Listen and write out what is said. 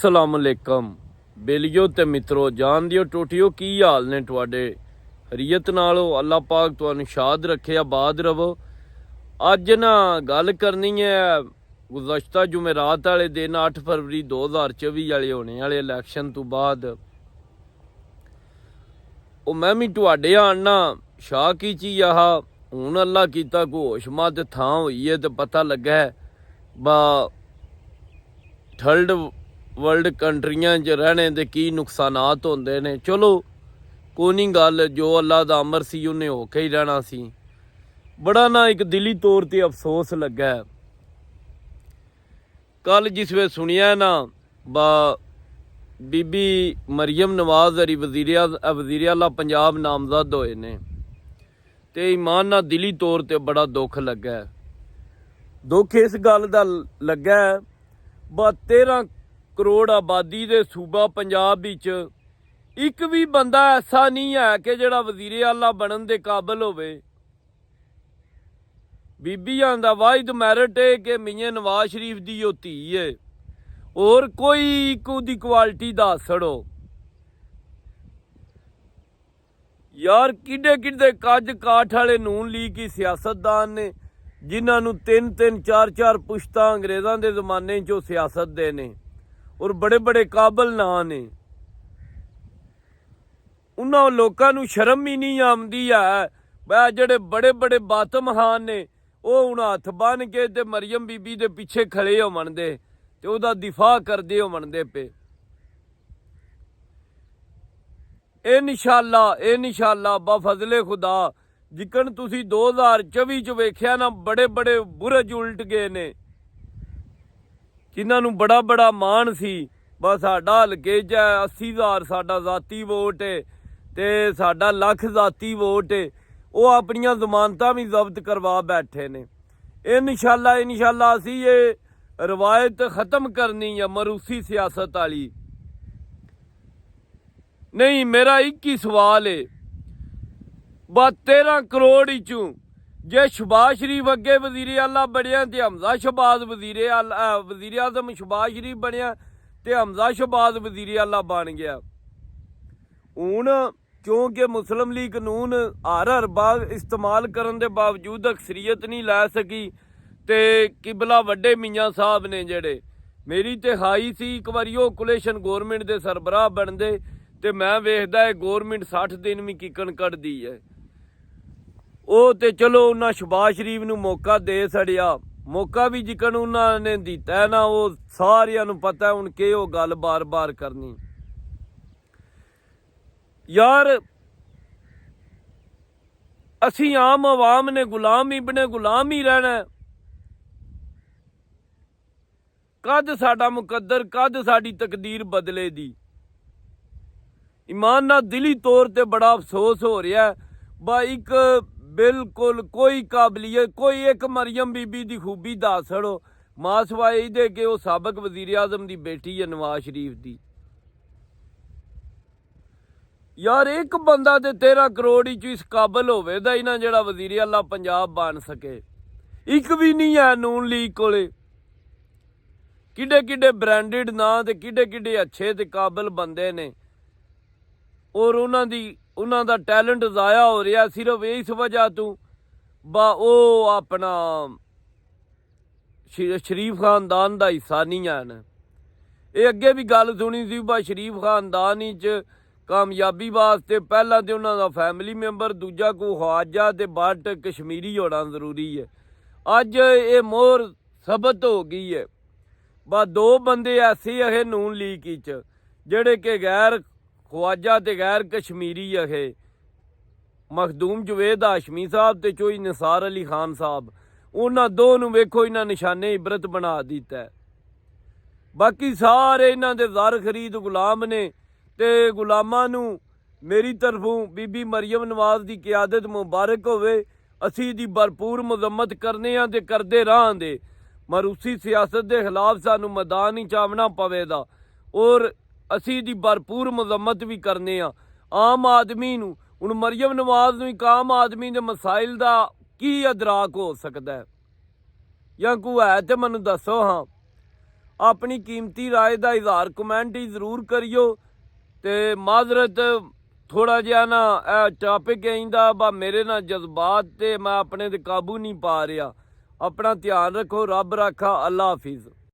असलामुअलैकुम बेलियो ते मित्रों जान दियो टोटियो की हाल ने तुहाडे हरीयत नालो अल्लाह पाक तुहानू शाद रखे आबाद रवो। अज ना गल करनी है गुज़श्ता जुमेरात वाले दिन 8 फरवरी 2024 वाले होने वाले इलैक्शन तो बाद मैं भी तुहाडे आना शाह की चीज आहा हूँ अल्लाह कीता को होशमत थां होई है तो पता लगा है बा थर्ड वर्ल्ड कंट्रियां च रहने दे की नुकसानात होंदे ने। चलो कोई नहीं गल जो अल्लाह दा अमर सी उन्हें होके ही रहना सी। बड़ा ना एक दिली तौर ते अफसोस लगा है कल जिस वे सुनिया ना बा बीबी मरियम नवाज हरी वजीर आला पंजाब नामजद होए ने ते ईमान ना दिली तौर ते बड़ा दुख लगा है। दुख इस गल दा लगा है बा 13 करोड़ आबादी दे सूबा पंजाब विच एक भी बंदा ऐसा नहीं है कि जिहड़ा वजीर आला बनन दे काबिल होवे। बीबियां दा वाहिद मैरिट है कि मियां नवाज शरीफ दी ओ धी है और कोई इक दी क्वालिटी दा असर हो। यार किडे किडे कज काठ वाले नून लीग की सियासतदान ने जिन्हां नूं 3-3 4-4 पुश्तां अंग्रेज़ां दे जमाने चो सियासत दे ने और बड़े बड़े काबल ना ने। उन्हां लोकां नूं शर्म ही नहीं आउंदी है वह जेड़े बड़े बड़े बातमहान ने वो हुण हथ बन के ते मरियम बीबी दे पिछे खड़े होवन दे ते ओहदा दिफा करदे होवन दे पे। इंशाअल्लाह बा फजले खुदा जिकन तुसी 2024 च वेख्या ना बड़े बड़े बुरज उलट गए ने जिन्हां नूं बड़ा बड़ा मान सी बस साडा हलके च 80,000 साडा जाती वोट है ते साडा लख जाती वोट है वो अपनियां जमानतां भी जब्त करवा बैठे ने। इंशाअल्लाह असी ये रवायत खत्म करनी है मरूसी सियासत वाली। नहीं मेरा एक ही सवाल है बा 13 करोड़ चू जे शहबाज शरीफ अगे वजीर आला बनया तो हमजा शहबाज वजीर आजम शहबाज शरीफ बनया तो हमजा शहबाज वजीर आला बन गया। हूँ क्योंकि मुस्लिम लीग कानून हर बाग इस्तेमाल करने के बावजूद अक्सरीयत नहीं लै सकी तो किबला वड्डे मियाँ साहब ने जेड़े मेरी तो हाई सी एक बारी वो कुलेशन गौरमेंट के सरबराह बनते तो मैं वेखदा है गौरमेंट 60 दिन भी किकन कढ़दी है। वो तो चलो उन्हें शहबाज शरीफ नूं मौका दे छड़िया मौका भी जिकन उन्होंने दिता है ना वो सारियां नूं पता है हुण कि वो गल बार बार करनी। यार असी आम आवाम ने गुलाम ही बने गुलाम ही रहना है। कद साडा मुकद्दर कद साडी तकदीर बदले दी। ईमान नाल दिली तौर ते बड़ा अफसोस हो रहा है बा एक बिल्कुल कोई काबलियत कोई एक मरियम बीबी की खूबी दा असर हो मासवाए इहदे कि वो साबक वजीर आजम की बेटी है नवाज शरीफ की। यार एक बंदा तो 13 करोड़ इस काबल होवेगा ही ना जिहड़ा वजीर आला पंजाब बन सके। एक भी नहीं है नून लीग कोले। किडे किडे ब्रांडेड ना ते किडे किडे अच्छे ते काबल बंदे ने और उन्हां दा टैलेंट ज़ाया हो रहा सिर्फ इस वजह तो बा वो अपना शरीफ खानदान का हिस्सा नहीं है। ये अगे भी गल सुनी सी बा शरीफ खानदान च कामयाबी वास्ते पहला तो उन्हां दा फैमिली मैंबर दूजा को ख्वाजा ते बट कश्मीरी होना जरूरी है। अज ये मोहर सबत हो गई है बा 2 बंदे ऐसे है नून लीग च जेड़े कि गैर ख्वाजा ते गैर कश्मीरी है मखदूम जवेद हाशमी साहब ते चोई निसार अली खान साहब। उन्हां दो नूं वेखो इन्हां निशाने इबरत बना दिता है। बाकी सारे इन्हां दे ज़र खरीद गुलाम ने ते गुलामां नूं मेरी तरफों बीबी मरियम नवाज की क्यादत मुबारक होवे। असी दी भरपूर मजम्मत करने ते करदे रहांगे। मरूसी सियासत के खिलाफ सानू मैदान ही चावना पवेगा और असी दी भरपूर मजम्मत भी करने आम आदमी नूं। हुण मरियम नवाज नूं एक आम आदमी के मसाइल का की अदराक हो सकता है या कोई है तो मैनू दसो। हाँ ਆਪਣੀ ਕੀਮਤੀ ਰਾਏ ਦਾ ਇਜ਼ਹਾਰ ਕਮੈਂਟ ਹੀ ਜ਼ਰੂਰ ਕਰਿਓ। ਤੇ ਮਾਜ਼ਰਤ ਥੋੜਾ ਜਿਹਾ ਨਾ ਇਹ ਟਾਪਿਕ ਆਇੰਦਾ ਬਾ ਮੇਰੇ ਨਾਲ ਜਜ਼ਬਾਤ ਤੇ ਮੈਂ ਆਪਣੇ ਤੇ ਕਾਬੂ ਨਹੀਂ ਪਾ ਰਿਹਾ। ਆਪਣਾ ਧਿਆਨ ਰੱਖੋ। ਰੱਬ ਰਾਖਾ। ਅੱਲਾ ਹਾਫਿਜ਼।